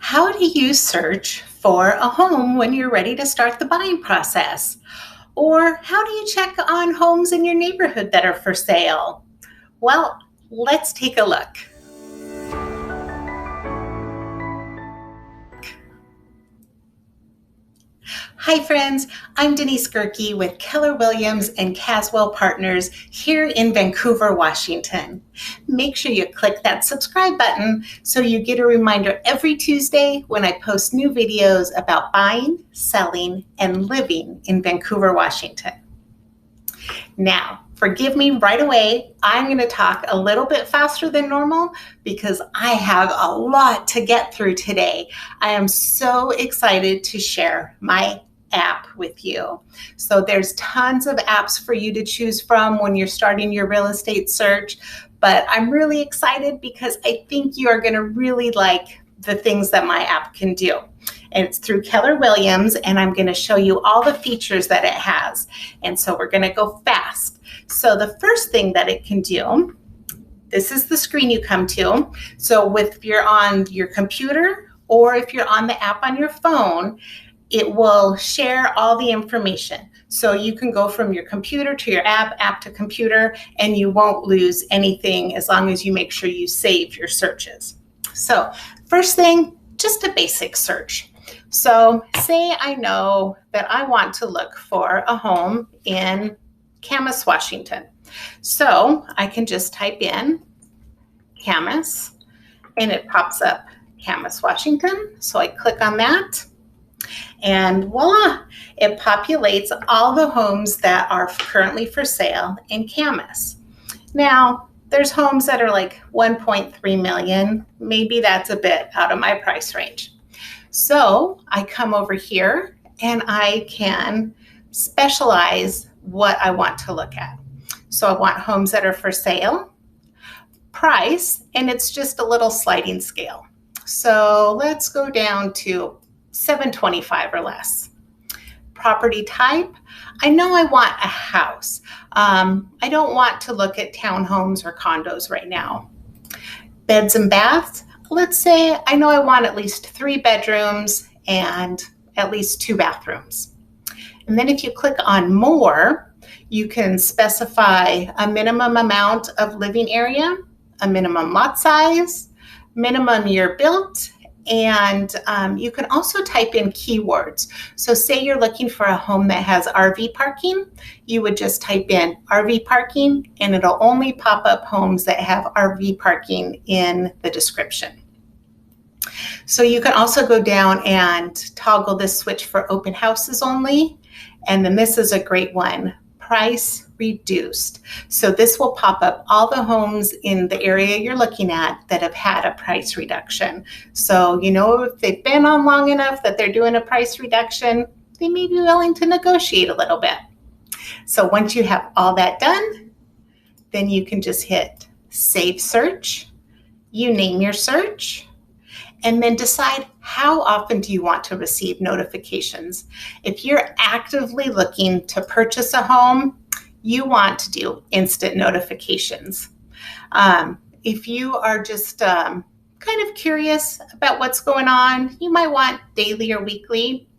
How do you search for a home when you're ready to start the buying process? Or how do you check on homes in your neighborhood that are for sale? Well, let's take a look. Hi friends, I'm Denise Gehrke with Keller Williams and Caswell Partners here in Vancouver, Washington. Make sure you click that subscribe button so you get a reminder every Tuesday when I post new videos about buying, selling, and living in Vancouver, Washington. Now, forgive me right away, I'm going to talk a little bit faster than normal because I have a lot to get through today. I am so excited to share my app with you. So there's tons of apps for you to choose from when you're starting your real estate search, but I'm really excited because I think you are going to really like the things that my app can do. And it's through Keller Williams, and I'm going to show you all the features that it has. And so we're going to go fast. So the first thing that it can do, this is the screen you come to. So if you're on your computer or if you're on the app on your phone, it will share all the information. So you can go from your computer to your app to computer, and you won't lose anything as long as you make sure you save your searches. So first thing, just a basic search. So say I know that I want to look for a home in Camas, Washington. So I can just type in Camas and it pops up Camas, Washington. So I click on that and voila, it populates all the homes that are currently for sale in Camas. Now, there's homes that are like 1.3 million. Maybe that's a bit out of my price range. So I come over here and I can specialize what I want to look at. So I want homes that are for sale, price, and it's just a little sliding scale. So let's go down to $725 or less. Property type, I know I want a house. I don't want to look at townhomes or condos right now. Beds and baths, let's say I know I want at least 3 bedrooms and at least 2 bathrooms. And then if you click on more, you can specify a minimum amount of living area, a minimum lot size, minimum year built, and you can also type in keywords. So say you're looking for a home that has RV parking, you would just type in RV parking and it'll only pop up homes that have RV parking in the description. So you can also go down and toggle this switch for open houses only. And then this is a great one, price reduced. So this will pop up all the homes in the area you're looking at that have had a price reduction. So, you know, if they've been on long enough that they're doing a price reduction, they may be willing to negotiate a little bit. So once you have all that done, then you can just hit save search. You name your search, and then decide how often do you want to receive notifications. If you're actively looking to purchase a home, you want to do instant notifications. If you are just kind of curious about what's going on, you might want daily or weekly.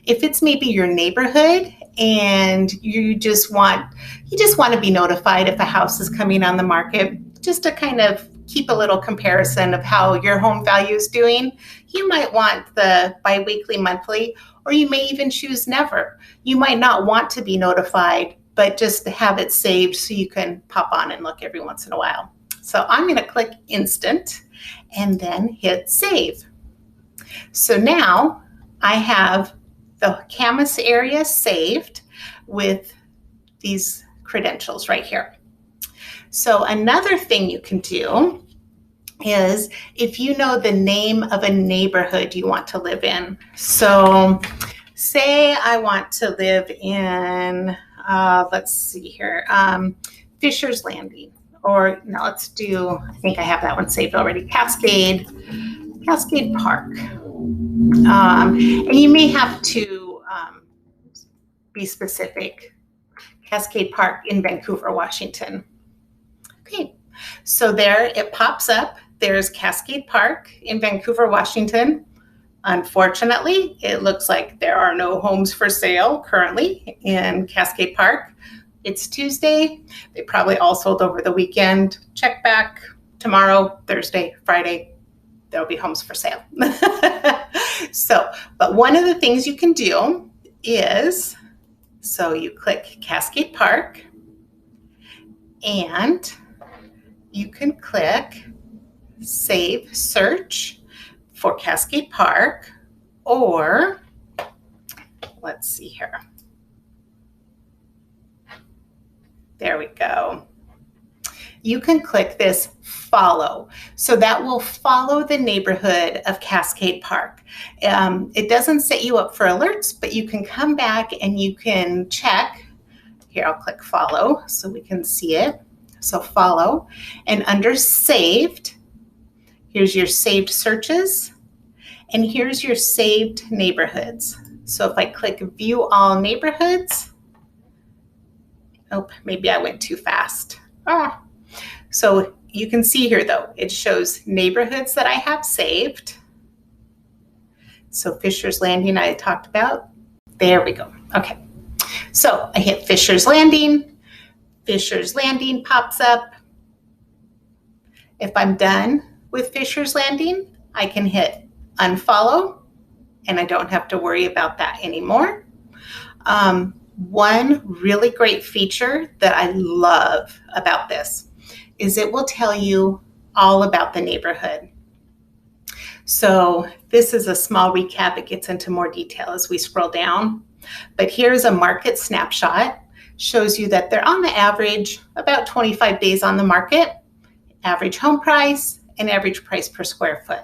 If it's maybe your neighborhood and you just want to be notified if a house is coming on the market, just to kind of keep a little comparison of how your home value is doing, you might want the biweekly, monthly, or you may even choose never. You might not want to be notified, but just to have it saved so you can pop on and look every once in a while. So I'm going to click instant and then hit save. So now I have the Camas area saved with these credentials right here. So another thing you can do is if you know the name of a neighborhood you want to live in. So say I want to live in, let's see here, Fisher's Landing, or no, let's do, I think I have that one saved already, Cascade Park. And you may have to be specific. Cascade Park in Vancouver, Washington. Okay, so there it pops up. There's Cascade Park in Vancouver, Washington. Unfortunately, it looks like there are no homes for sale currently in Cascade Park. It's Tuesday. They probably all sold over the weekend. Check back tomorrow, Thursday, Friday. There'll be homes for sale. But one of the things you can do is, so you click Cascade Park and you can click Save Search for Cascade Park, or let's see here. There we go. You can click this follow. So that will follow the neighborhood of Cascade Park. It doesn't set you up for alerts, but you can come back and you can check. Here, I'll click follow so we can see it. So follow, and under saved, here's your saved searches, and here's your saved neighborhoods. So if I click view all neighborhoods, oh, maybe I went too fast. So you can see here though, it shows neighborhoods that I have saved. So Fisher's Landing I talked about. There we go. Okay. So I hit Fisher's Landing. Fisher's Landing pops up. If I'm done with Fisher's Landing, I can hit unfollow and I don't have to worry about that anymore. One really great feature that I love about this is it will tell you all about the neighborhood. So this is a small recap. It gets into more detail as we scroll down. But here's a market snapshot. Shows you that they're on the average about 25 days on the market, average home price, and average price per square foot.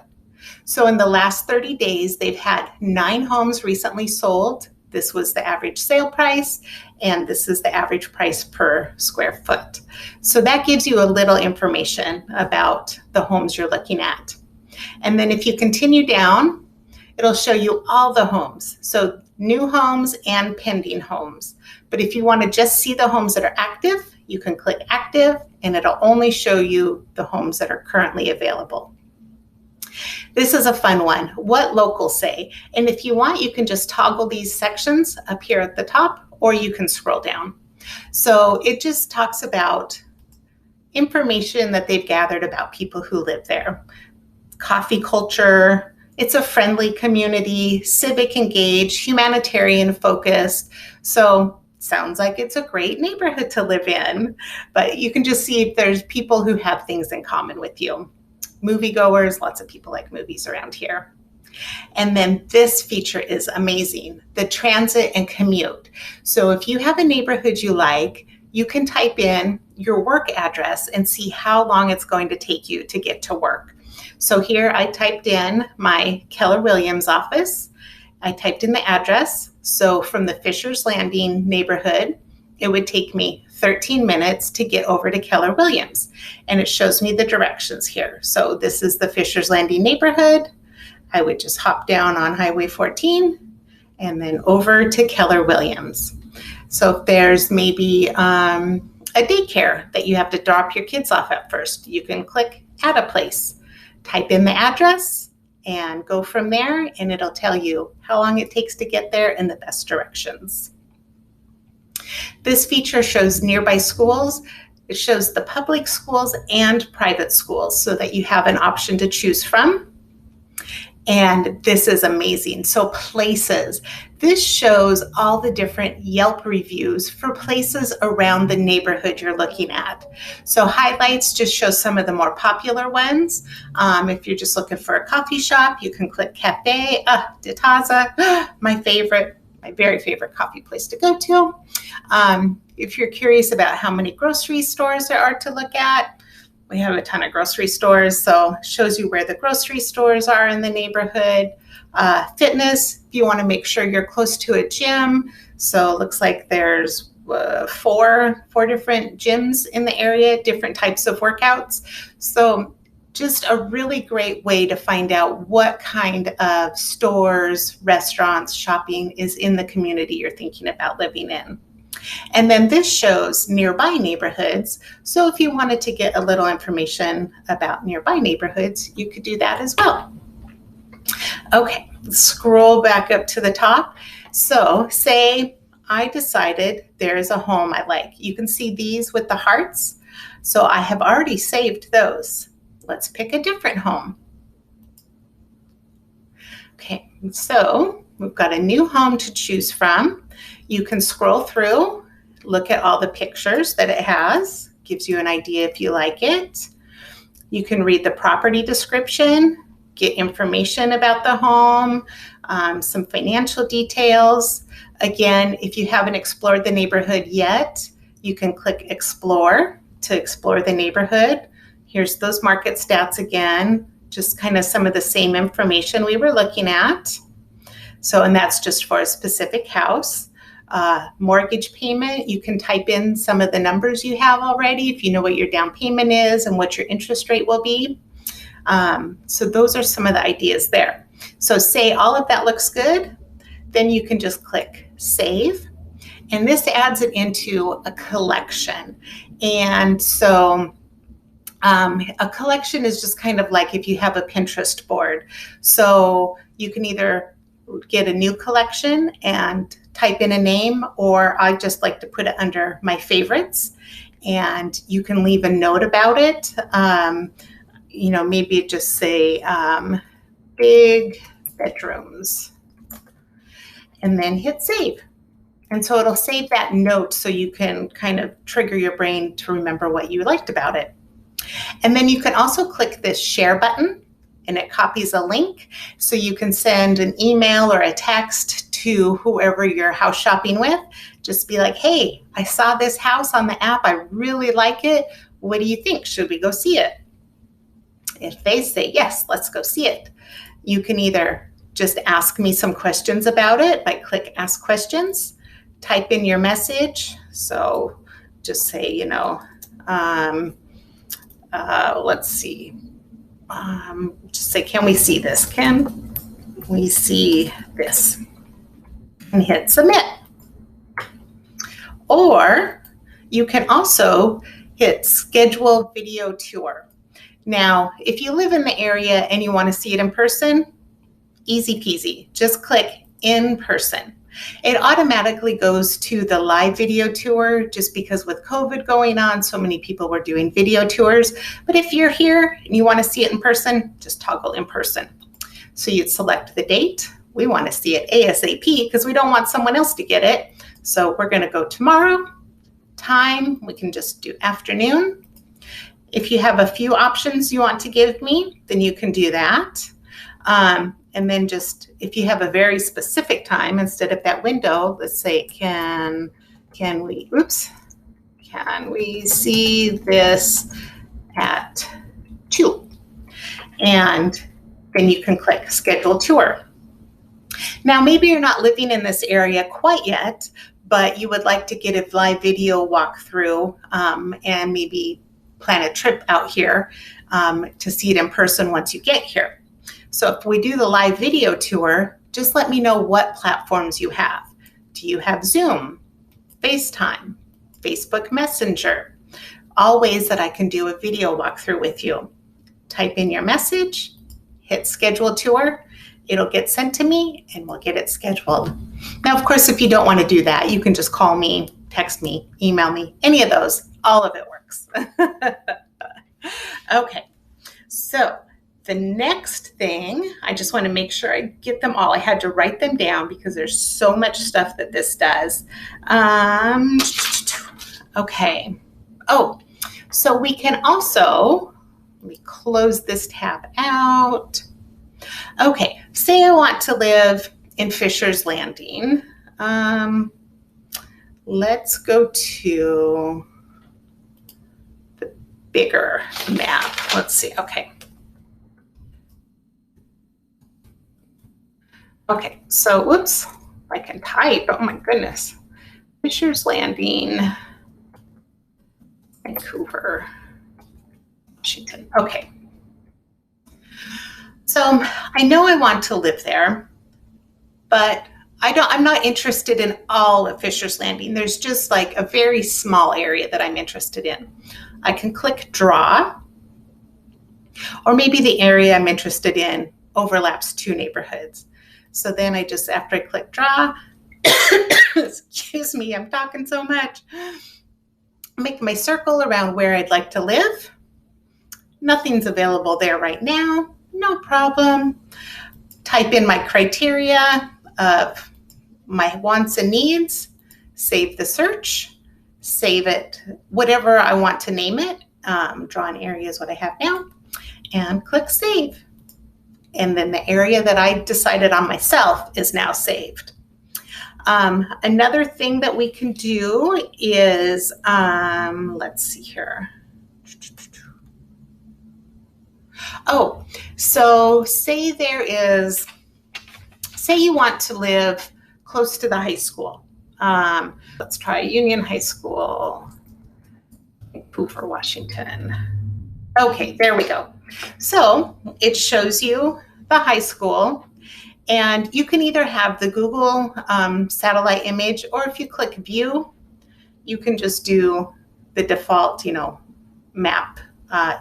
So in the last 30 days, they've had 9 homes recently sold. This was the average sale price, and this is the average price per square foot. So that gives you a little information about the homes you're looking at. And then if you continue down, it'll show you all the homes. So new homes and pending homes. But if you want to just see the homes that are active, you can click active and it'll only show you the homes that are currently available. This is a fun one. What locals say. And if you want, you can just toggle these sections up here at the top, or you can scroll down. So it just talks about information that they've gathered about people who live there. Coffee culture. It's a friendly community, civic engaged, humanitarian focused. So sounds like it's a great neighborhood to live in, but you can just see if there's people who have things in common with you. Moviegoers, lots of people like movies around here. And then this feature is amazing, the transit and commute. So if you have a neighborhood you like, you can type in your work address and see how long it's going to take you to get to work. So here I typed in my Keller Williams office. I typed in the address. So from the Fisher's Landing neighborhood, it would take me 13 minutes to get over to Keller Williams. And it shows me the directions here. So this is the Fisher's Landing neighborhood. I would just hop down on Highway 14 and then over to Keller Williams. So if there's maybe a daycare that you have to drop your kids off at first, you can click Add a Place. Type in the address and go from there, and it'll tell you how long it takes to get there and the best directions. This feature shows nearby schools. It shows the public schools and private schools so that you have an option to choose from. And this is amazing. So places, this shows all the different Yelp reviews for places around the neighborhood you're looking at. So highlights just show some of the more popular ones. If you're just looking for a coffee shop, you can click Cafe de Taza, my very favorite coffee place to go to. If you're curious about how many grocery stores there are to look at, we have a ton of grocery stores, so it shows you where the grocery stores are in the neighborhood. Fitness, if you want to make sure you're close to a gym. So it looks like there's four different gyms in the area, different types of workouts. So just a really great way to find out what kind of stores, restaurants, shopping is in the community you're thinking about living in. And then this shows nearby neighborhoods. So if you wanted to get a little information about nearby neighborhoods, you could do that as well. Okay, scroll back up to the top. So say I decided there's a home I like. You can see these with the hearts. So I have already saved those. Let's pick a different home. Okay, so we've got a new home to choose from. You can scroll through, look at all the pictures that it has, gives you an idea if you like it. You can read the property description, get information about the home, some financial details. Again, if you haven't explored the neighborhood yet, you can click Explore to explore the neighborhood. Here's those market stats again, just kind of some of the same information we were looking at. So, and that's just for a specific house. Mortgage payment, you can type in some of the numbers you have already if you know what your down payment is and what your interest rate will be. So those are some of the ideas there. So say all of that looks good, then you can just click Save. And this adds it into a collection. And so a collection is just kind of like if you have a Pinterest board. So you can either get a new collection and type in a name, or I just like to put it under my favorites, and you can leave a note about it. You know, maybe just say big bedrooms and then hit save. And so it'll save that note so you can kind of trigger your brain to remember what you liked about it. And then you can also click this share button and it copies a link so you can send an email or a text to whoever you're house shopping with. Just be like, hey, I saw this house on the app. I really like it. What do you think? Should we go see it? If they say, yes, let's go see it. You can either just ask me some questions about it by click Ask Questions, type in your message. So just say, you know, let's see. Just say, can we see this? Can we see this? And hit submit. Or you can also hit schedule video tour. Now, if you live in the area and you want to see it in person, easy peasy, just click in person. It automatically goes to the live video tour just because with COVID going on, so many people were doing video tours. But if you're here and you want to see it in person, just toggle in person. So you'd select the date. We want to see it ASAP because we don't want someone else to get it. So we're going to go tomorrow. Time, we can just do afternoon. If you have a few options you want to give me, then you can do that. And then just, if you have a very specific time, instead of that window, let's say, can we see this at 2? And then you can click schedule tour. Now, maybe you're not living in this area quite yet, but you would like to get a live video walkthrough and maybe plan a trip out here to see it in person once you get here. So if we do the live video tour, just let me know what platforms you have. Do you have Zoom, FaceTime, Facebook Messenger? All ways that I can do a video walkthrough with you. Type in your message, hit schedule tour. It'll get sent to me and we'll get it scheduled. Now, of course, if you don't want to do that, you can just call me, text me, email me, any of those. All of it works. Okay, so the next thing, I just want to make sure I get them all. I had to write them down because there's so much stuff that this does. Okay. Oh, so we can also, let me close this tab out. Okay, say I want to live in Fisher's Landing. Let's go to the bigger map. Let's see, okay. Okay, so whoops, I can type, oh my goodness. Fisher's Landing, Vancouver, Washington, okay. So I know I want to live there, but I'm not interested in all of Fisher's Landing. There's just like a very small area that I'm interested in. I can click draw, or maybe the area I'm interested in overlaps 2 neighborhoods. So then I just, after I click draw, excuse me, I'm talking so much, make my circle around where I'd like to live. Nothing's available there right now. No problem. Type in my criteria of my wants and needs, save the search, save it, whatever I want to name it. Draw an area is what I have now, and click save. And then the area that I decided on myself is now saved. Another thing that we can do is, let's see here. Oh, so say you want to live close to the high school. Let's try Union High School, Vancouver, Washington. Okay, there we go. So it shows you the high school, and you can either have the Google satellite image, or if you click view, you can just do the default, map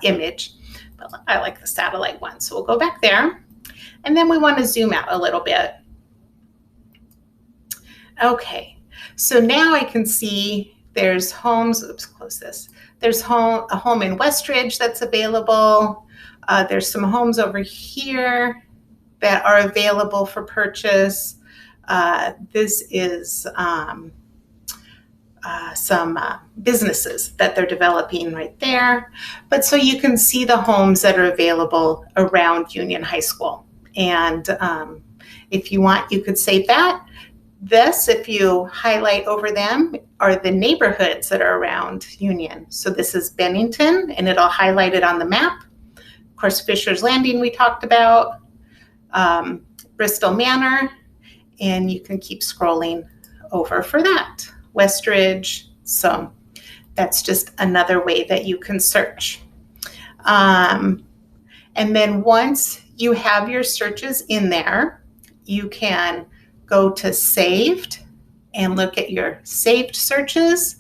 image. But I like the satellite one, so we'll go back there, and then we want to zoom out a little bit. Okay, so now I can see there's homes. Oops, close this. There's a home in Westridge that's available. There's some homes over here that are available for purchase. This is some businesses that they're developing right there. But so you can see the homes that are available around Union High School. And if you want, you could save that. This, if you highlight over them, are the neighborhoods that are around Union. So this is Bennington, and it'll highlight it on the map. Of course, Fisher's Landing we talked about, Bristol Manor, and you can keep scrolling over for that. Westridge. So that's just another way that you can search. And then once you have your searches in there, you can go to saved and look at your saved searches,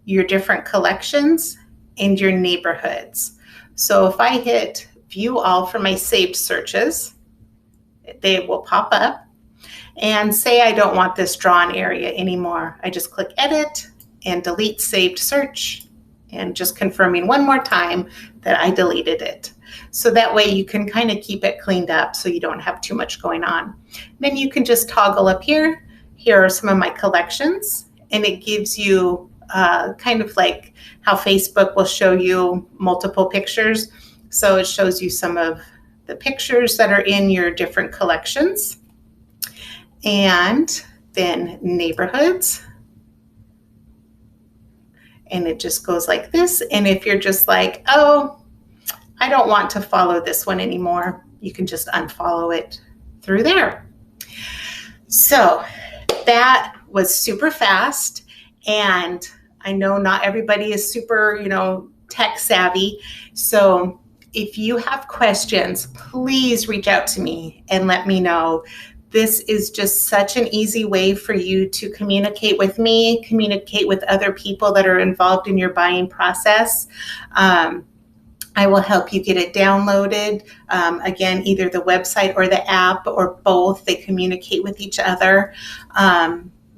your different collections, and your neighborhoods. So if I hit view all for my saved searches, they will pop up. And say I don't want this drawn area anymore. I just click edit and delete saved search, and just confirming one more time that I deleted it. So that way you can kind of keep it cleaned up so you don't have too much going on. Then you can just toggle up here. Here are some of my collections, and it gives you kind of like how Facebook will show you multiple pictures. So it shows you some of the pictures that are in your different collections. And then neighborhoods. And it just goes like this. And if you're just like, oh, I don't want to follow this one anymore, you can just unfollow it through there. So that was super fast. And I know not everybody is super, tech savvy. So if you have questions, please reach out to me and let me know. This is just such an easy way for you to communicate with me, communicate with other people that are involved in your buying process. I will help you get it downloaded. Again, either the website or the app or both, they communicate with each other.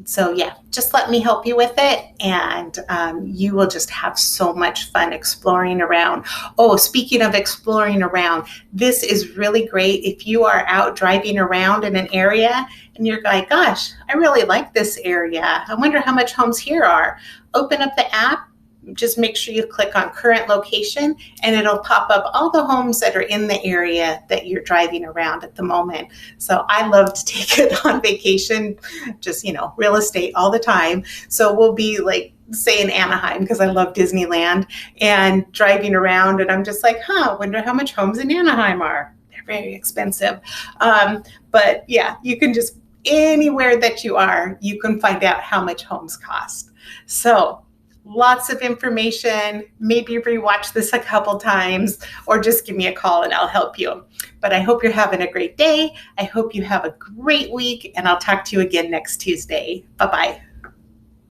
So yeah, just let me help you with it, and you will just have so much fun exploring around. Oh, speaking of exploring around, this is really great if you are out driving around in an area and you're like, gosh, I really like this area. I wonder how much homes here are. Open up the app. Just make sure you click on current location, and it'll pop up all the homes that are in the area that you're driving around at the moment. So I love to take it on vacation, just, real estate all the time. So we'll be like, say in Anaheim, because I love Disneyland, and driving around, and I'm just like, wonder how much homes in Anaheim are. They're very expensive. But yeah, you can just, anywhere that you are, you can find out how much homes cost. So lots of information. Maybe rewatch this a couple times, or just give me a call and I'll help you. But I hope you're having a great day. I hope you have a great week, and I'll talk to you again next Tuesday. Bye-bye.